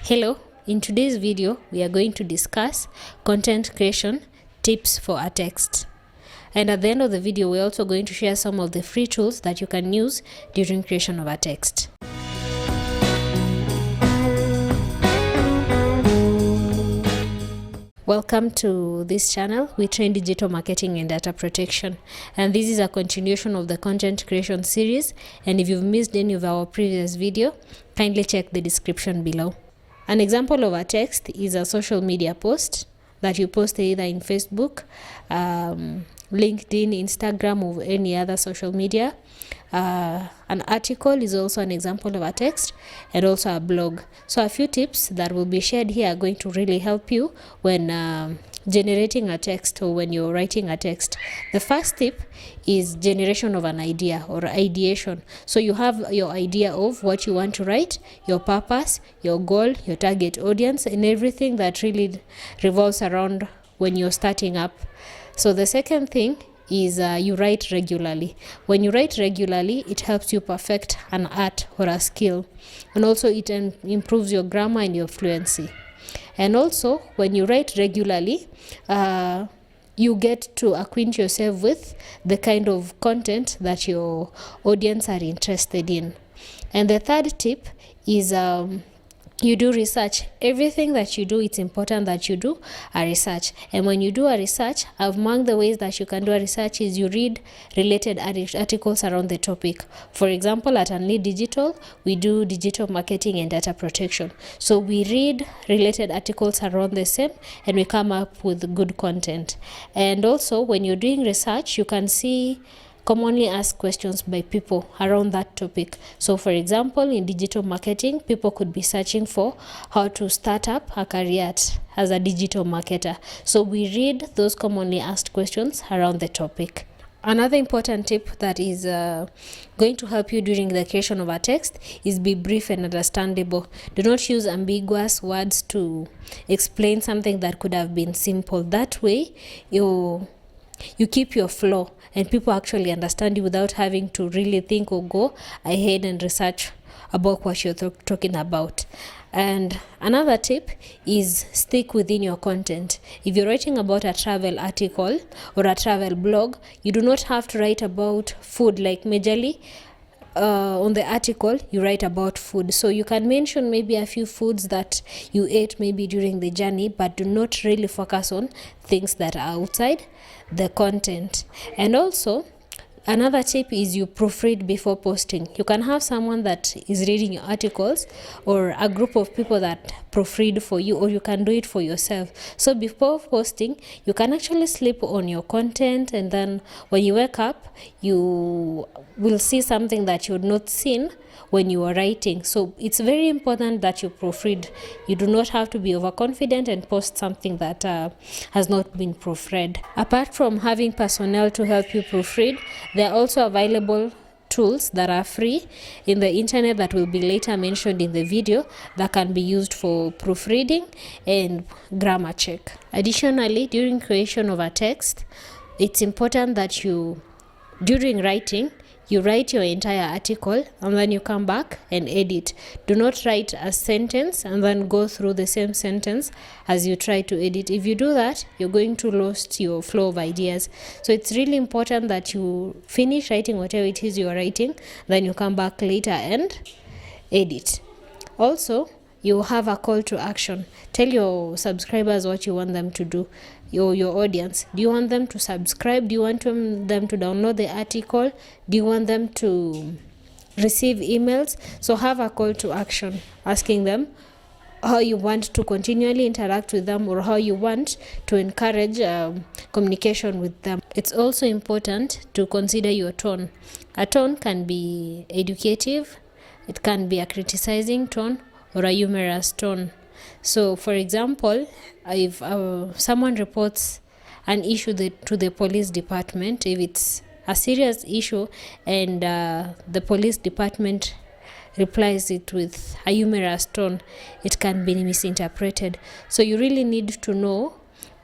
Hello, in today's video we are going to discuss content creation tips for a text. And at the end of the video we're also going to share some of the free tools that you can use during creation of a text. Welcome to this channel. We train digital marketing and data protection, and this is a continuation of the content creation series. And if you've missed any of our previous video, kindly check the description below. An example of a text is a social media post that you post either in Facebook, LinkedIn, Instagram, or any other social media. An article is also an example of a text, and also a blog. So a few tips that will be shared here are going to really help you when generating a text or when you're writing a text. The first tip is generation of an idea or ideation. So you have your idea of what you want to write, your purpose, your goal, your target audience, and everything that really revolves around when you're starting up. So the second thing is you write regularly. When you write regularly, it helps you perfect an art or a skill, and also it improves your grammar and your fluency. And also when you write regularly, you get to acquaint yourself with the kind of content that your audience are interested in. And the third tip is you do research. Everything that you do, it's important that you do a research. And when you do a research, among the ways that you can do a research is you read related articles around the topic. For example, at Unlead Digital, we do digital marketing and data protection. So we read related articles around the same and we come up with good content. And also when you're doing research, you can see commonly asked questions by people around that topic. So for example, in digital marketing, people could be searching for how to start up a career as a digital marketer. So we read those commonly asked questions around the topic. Another important tip that is going to help you during the creation of a text is be brief and understandable. Do not use ambiguous words to explain something that could have been simple. That way, you keep your flow and people actually understand you without having to really think or go ahead and research about what you're talking about. And another tip is stick within your content. If you're writing about a travel article or a travel blog, you do not have to write about food. Like majorly on the article you write about food, so you can mention maybe a few foods that you ate maybe during the journey, but do not really focus on things that are outside the content. And also another tip is you proofread before posting. You can have someone that is reading your articles or a group of people that proofread for you, or you can do it for yourself. So before posting, you can actually sleep on your content, and then when you wake up, you will see something that you had not seen when you were writing. So it's very important that you proofread. You do not have to be overconfident and post something that has not been proofread. Apart from having personnel to help you proofread, there are also available tools that are free in the internet that will be later mentioned in the video that can be used for proofreading and grammar check. Additionally, during creation of a text, it's important that during writing, you write your entire article and then you come back and edit. Do not write a sentence and then go through the same sentence as you try to edit. If you do that, you're going to lose your flow of ideas. So it's really important that you finish writing whatever it is you're writing, then you come back later and edit. Also, you have a call to action. Tell your subscribers what you want them to do, your audience. Do you want them to subscribe? Do you want them to download the article? Do you want them to receive emails? So have a call to action, asking them how you want to continually interact with them, or how you want to encourage communication with them. It's also important to consider your tone. A tone can be educative, it can be a criticizing tone, or a humorous tone. So for example, if someone reports an issue to the police department, if it's a serious issue and the police department replies it with a humorous tone, it can be misinterpreted. So you really need to know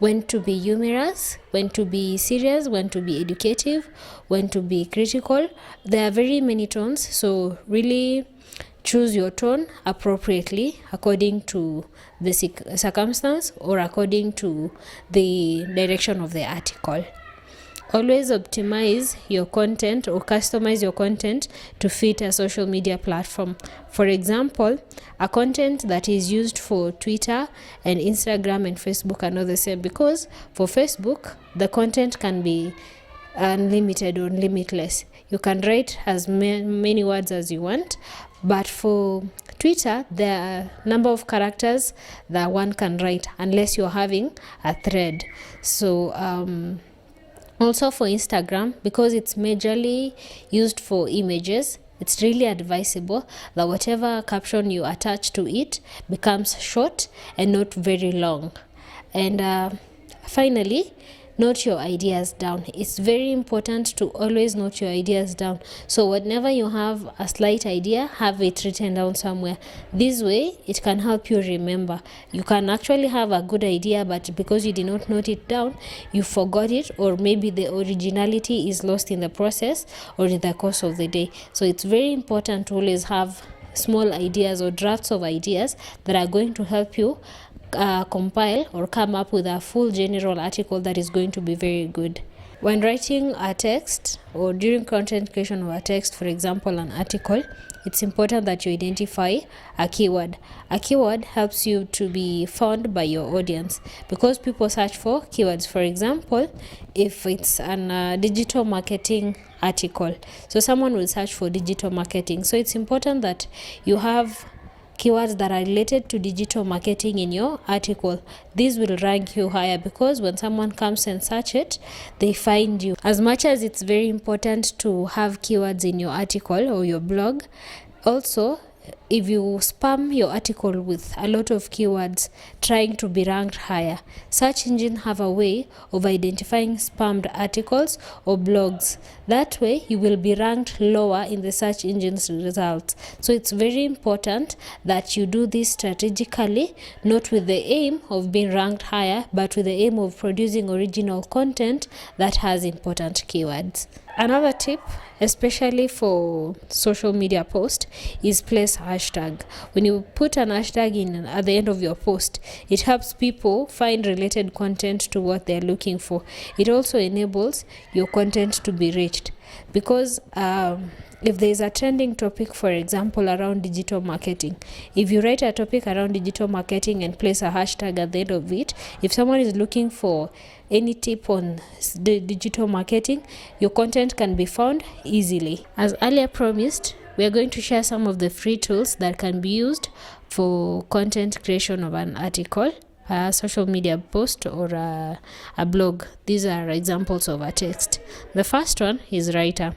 when to be humorous, when to be serious, when to be educative, when to be critical. There are very many tones, so really choose your tone appropriately according to the circumstance or according to the direction of the article. Always optimize your content or customize your content to fit a social media platform. For example, a content that is used for Twitter and Instagram and Facebook are not the same, because for Facebook, the content can be unlimited or limitless. You can write as many words as you want, but for Twitter, there are a number of characters that one can write unless you're having a thread. So, also for Instagram, because it's majorly used for images, it's really advisable that whatever caption you attach to it becomes short and not very long. And finally, note your ideas down. It's very important to always note your ideas down. So whenever you have a slight idea, have it written down somewhere. This way, it can help you remember. You can actually have a good idea, but because you did not note it down, you forgot it, or maybe the originality is lost in the process or in the course of the day. So it's very important to always have small ideas or drafts of ideas that are going to help you compile or come up with a full general article that is going to be very good. When writing a text or during content creation of a text, for example, an article, it's important that you identify a keyword. A keyword helps you to be found by your audience because people search for keywords. For example, if it's an digital marketing article, so someone will search for digital marketing. So it's important that you have keywords that are related to digital marketing in your article. This will rank you higher because when someone comes and search it, they find you. As much as it's very important to have keywords in your article or your blog, also if you spam your article with a lot of keywords trying to be ranked higher, search engines have a way of identifying spammed articles or blogs. That way you will be ranked lower in the search engine's results. So it's very important that you do this strategically, not with the aim of being ranked higher, but with the aim of producing original content that has important keywords. Another tip, especially for social media post, is place hashtag. When you put an hashtag in at the end of your post, it helps people find related content to what they're looking for. It also enables your content to be reached because if there is a trending topic, for example, around digital marketing, if you write a topic around digital marketing and place a hashtag at the end of it, if someone is looking for any tip on the digital marketing, your content can be found easily. As earlier promised, we are going to share some of the free tools that can be used for content creation of an article, a social media post, or a blog. These are examples of a text. The first one is Writer.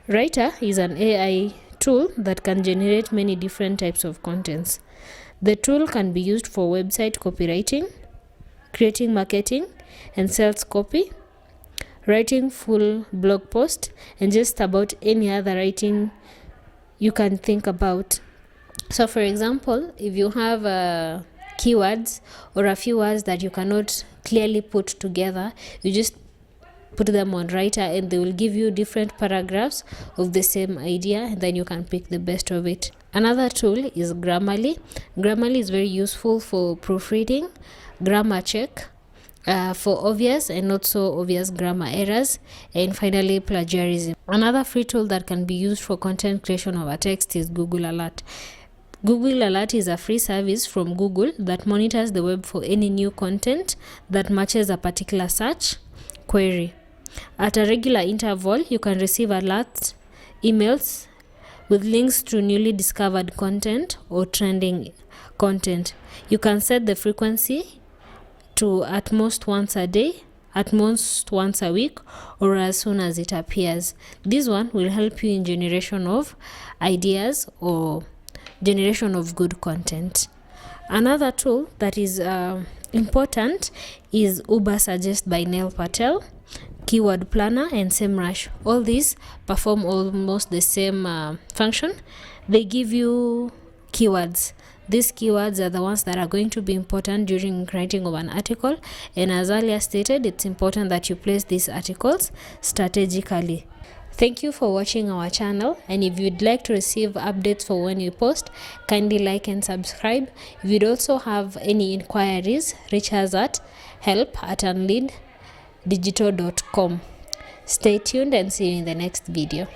Writer is an AI tool that can generate many different types of contents. The tool can be used for website copywriting, creating marketing and sales copy, writing full blog post, and just about any other writing you can think about. So for example, if you have keywords or a few words that you cannot clearly put together, you just put them on Writer and they will give you different paragraphs of the same idea, and then you can pick the best of it. Another tool is Grammarly. Grammarly is very useful for proofreading, grammar check, for obvious and not so obvious grammar errors, and finally plagiarism. Another free tool that can be used for content creation of a text is Google Alert. Google Alert is a free service from Google that monitors the web for any new content that matches a particular search query. At a regular interval, you can receive alert emails with links to newly discovered content or trending content. You can set the frequency to at most once a day, at most once a week, or as soon as it appears. This one will help you in generation of ideas or generation of good content. Another tool that is important is Ubersuggest by Neil Patel, Keyword Planner, and SEMrush. All these perform almost the same function. They give you keywords These keywords are the ones that are going to be important during writing of an article, and as earlier stated, it's important that you place these articles strategically. Thank you for watching our channel, and if you'd like to receive updates for when we post, kindly like and subscribe. If you'd also have any inquiries, reach us at help@unleaddigital.com. Stay tuned and see you in the next video.